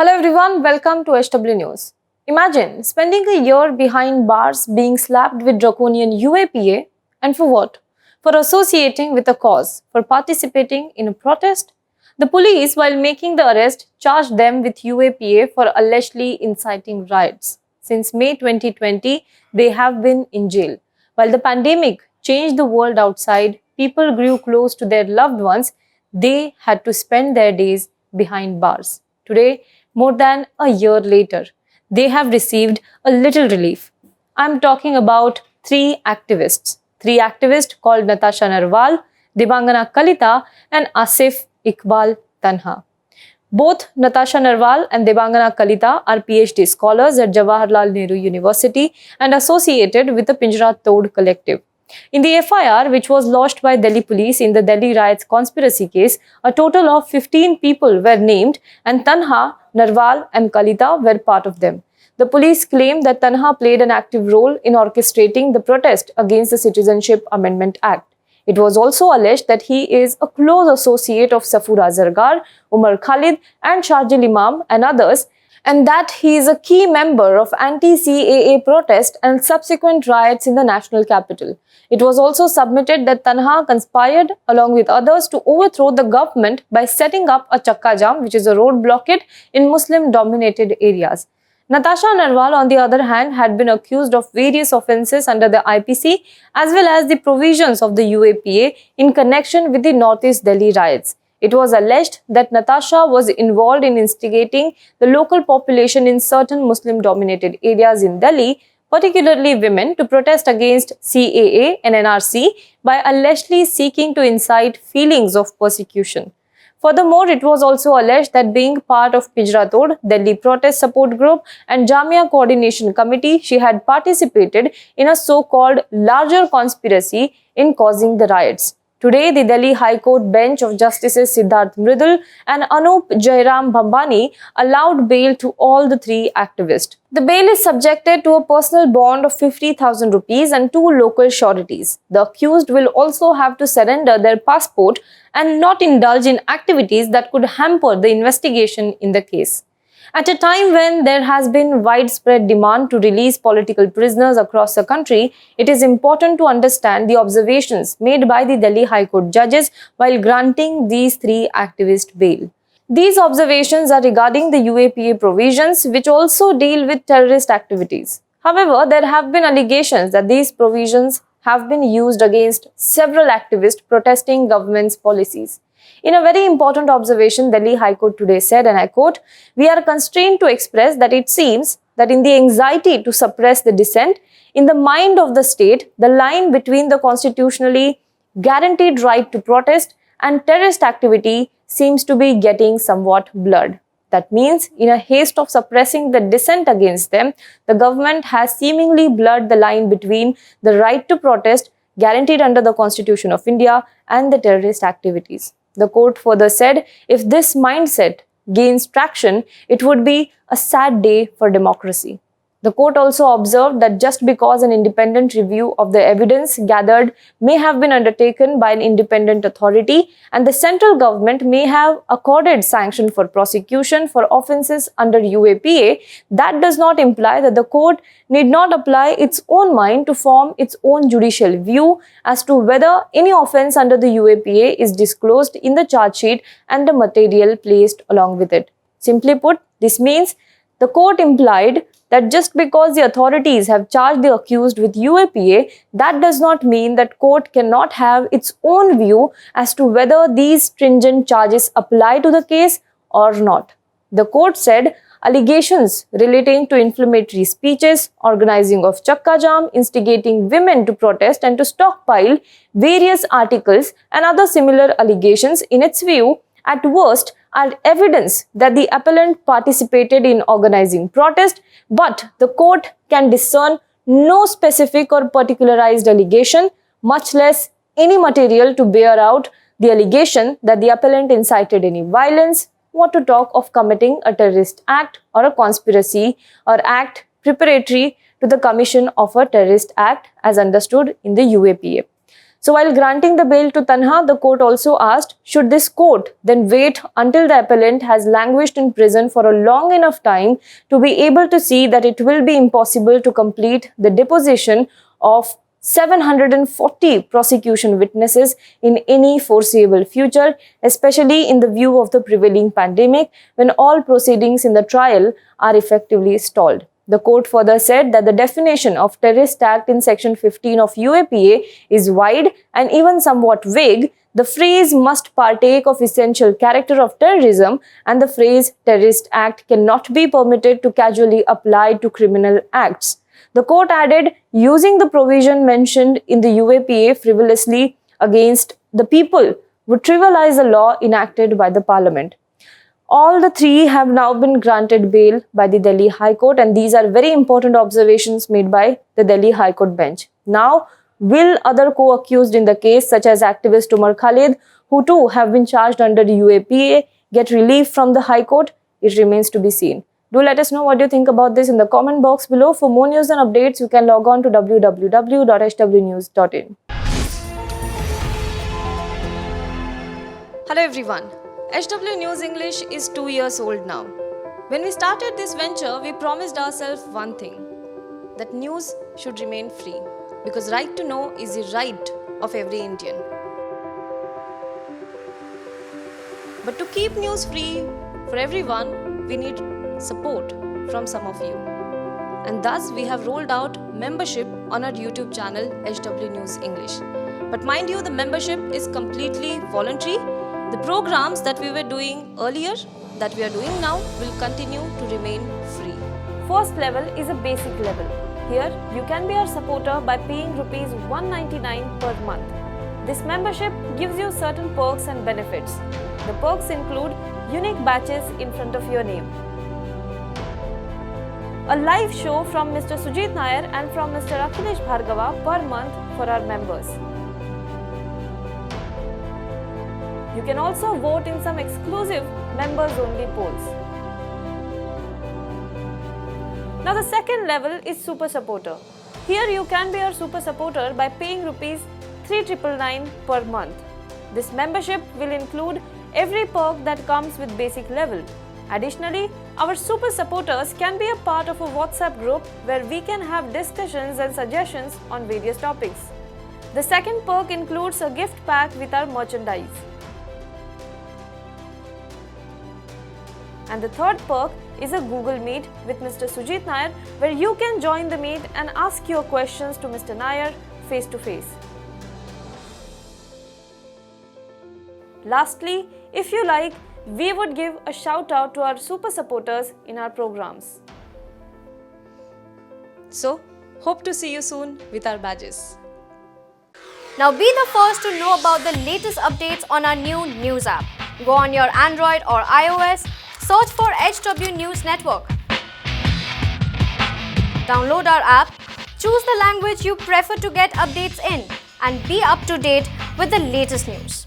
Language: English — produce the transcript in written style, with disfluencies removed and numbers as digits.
Hello everyone, welcome to SW News. Imagine spending a year behind bars being slapped with draconian UAPA, and for what? For associating with a cause, for participating in a protest. The police, while making the arrest, charged them with UAPA for allegedly inciting riots. Since May 2020, they have been in jail. While the pandemic changed the world outside, people grew close to their loved ones, they had to spend their days behind bars. Today, more than a year later, they have received a little relief. I'm talking about three activists. Three activists called Natasha Narwal, Debangana Kalita, and Asif Iqbal Tanha. Both Natasha Narwal and Debangana Kalita are PhD scholars at Jawaharlal Nehru University and associated with the Pinjra Tod Collective. In the FIR, which was lodged by Delhi police in the Delhi riots conspiracy case, a total of 15 people were named and Tanha, Narwal and Kalita were part of them. The police claimed that Tanha played an active role in orchestrating the protest against the Citizenship Amendment Act. It was also alleged that he is a close associate of Safoor Azargar, Umar Khalid and Sharjil Imam and others, and that he is a key member of anti-CAA protest and subsequent riots in the national capital. It was also submitted that Tanha conspired along with others to overthrow the government by setting up a chakka jam, which is a road blockade in Muslim-dominated areas. Natasha Narwal, on the other hand, had been accused of various offences under the IPC as well as the provisions of the UAPA in connection with the Northeast Delhi riots. It was alleged that Natasha was involved in instigating the local population in certain Muslim-dominated areas in Delhi, particularly women, to protest against CAA and NRC by allegedly seeking to incite feelings of persecution. Furthermore, it was also alleged that being part of Pinjra Tod, Delhi Protest Support Group and Jamia Coordination Committee, she had participated in a so-called larger conspiracy in causing the riots. Today, the Delhi High Court bench of Justices Siddharth Mridul and Anup Jairam Bhambani allowed bail to all the three activists. The bail is subjected to a personal bond of 50,000 rupees and 2 local sureties. The accused will also have to surrender their passport and not indulge in activities that could hamper the investigation in the case. At a time when there has been widespread demand to release political prisoners across the country, it is important to understand the observations made by the Delhi High Court judges while granting these three activists bail. These observations are regarding the UAPA provisions, which also deal with terrorist activities. However, there have been allegations that these provisions have been used against several activists protesting government's policies. In a very important observation, Delhi High Court today said, and I quote, "We are constrained to express that it seems that in the anxiety to suppress the dissent, in the mind of the state, the line between the constitutionally guaranteed right to protest and terrorist activity seems to be getting somewhat blurred." That means, in a haste of suppressing the dissent against them, the government has seemingly blurred the line between the right to protest guaranteed under the Constitution of India and the terrorist activities. The court further said, if this mindset gains traction, it would be a sad day for democracy. The court also observed that just because an independent review of the evidence gathered may have been undertaken by an independent authority and the central government may have accorded sanction for prosecution for offences under UAPA, that does not imply that the court need not apply its own mind to form its own judicial view as to whether any offence under the UAPA is disclosed in the charge sheet and the material placed along with it. Simply put, this means the court implied that just because the authorities have charged the accused with UAPA, that does not mean that court cannot have its own view as to whether these stringent charges apply to the case or not. The court said allegations relating to inflammatory speeches, organizing of chakka jam, instigating women to protest and to stockpile various articles and other similar allegations, in its view, at worst, are evidence that the appellant participated in organizing protest, but the court can discern no specific or particularized allegation, much less any material to bear out the allegation that the appellant incited any violence, what to talk of committing a terrorist act or a conspiracy or act preparatory to the commission of a terrorist act as understood in the UAPA. So while granting the bail to Tanha, the court also asked, should this court then wait until the appellant has languished in prison for a long enough time to be able to see that it will be impossible to complete the deposition of 740 prosecution witnesses in any foreseeable future, especially in the view of the prevailing pandemic, when all proceedings in the trial are effectively stalled. The court further said that the definition of terrorist act in section 15 of UAPA is wide and even somewhat vague. The phrase must partake of essential character of terrorism, and the phrase terrorist act cannot be permitted to casually apply to criminal acts. The court added, using the provision mentioned in the UAPA frivolously against the people would trivialize the law enacted by the parliament. All the three have now been granted bail by the Delhi High Court, and these are very important observations made by the Delhi High Court bench. Now, will other co-accused in the case, such as activist Umar Khalid, who too have been charged under the UAPA, get relief from the High Court? It remains to be seen. Do let us know what you think about this in the comment box below. For more news and updates, you can log on to www.hwnews.in. Hello everyone. HW News English is 2 years old now. When we started this venture, we promised ourselves one thing, that news should remain free, because right to know is the right of every Indian. But to keep news free for everyone, we need support from some of you. And thus we have rolled out membership on our YouTube channel HW News English. But mind you, the membership is completely voluntary. The programs that we were doing earlier, that we are doing now, will continue to remain free. First level is a basic level. Here, you can be our supporter by paying Rs 199 per month. This membership gives you certain perks and benefits. The perks include unique badges in front of your name, a live show from Mr. Sujit Nair and from Mr. Akhilesh Bhargava per month for our members. You can also vote in some exclusive members-only polls. Now the second level is Super Supporter. Here you can be our Super Supporter by paying Rs 3,999 per month. This membership will include every perk that comes with basic level. Additionally, our Super Supporters can be a part of a WhatsApp group where we can have discussions and suggestions on various topics. The second perk includes a gift pack with our merchandise. And the third perk is a Google Meet with Mr. Sujit Nair, where you can join the meet and ask your questions to Mr. Nair face to face. Lastly, if you like, we would give a shout out to our super supporters in our programs. So, hope to see you soon with our badges. Now be the first to know about the latest updates on our new news app. Go on your Android or iOS, search for HW News Network. Download our app, choose the language you prefer to get updates in, and be up to date with the latest news.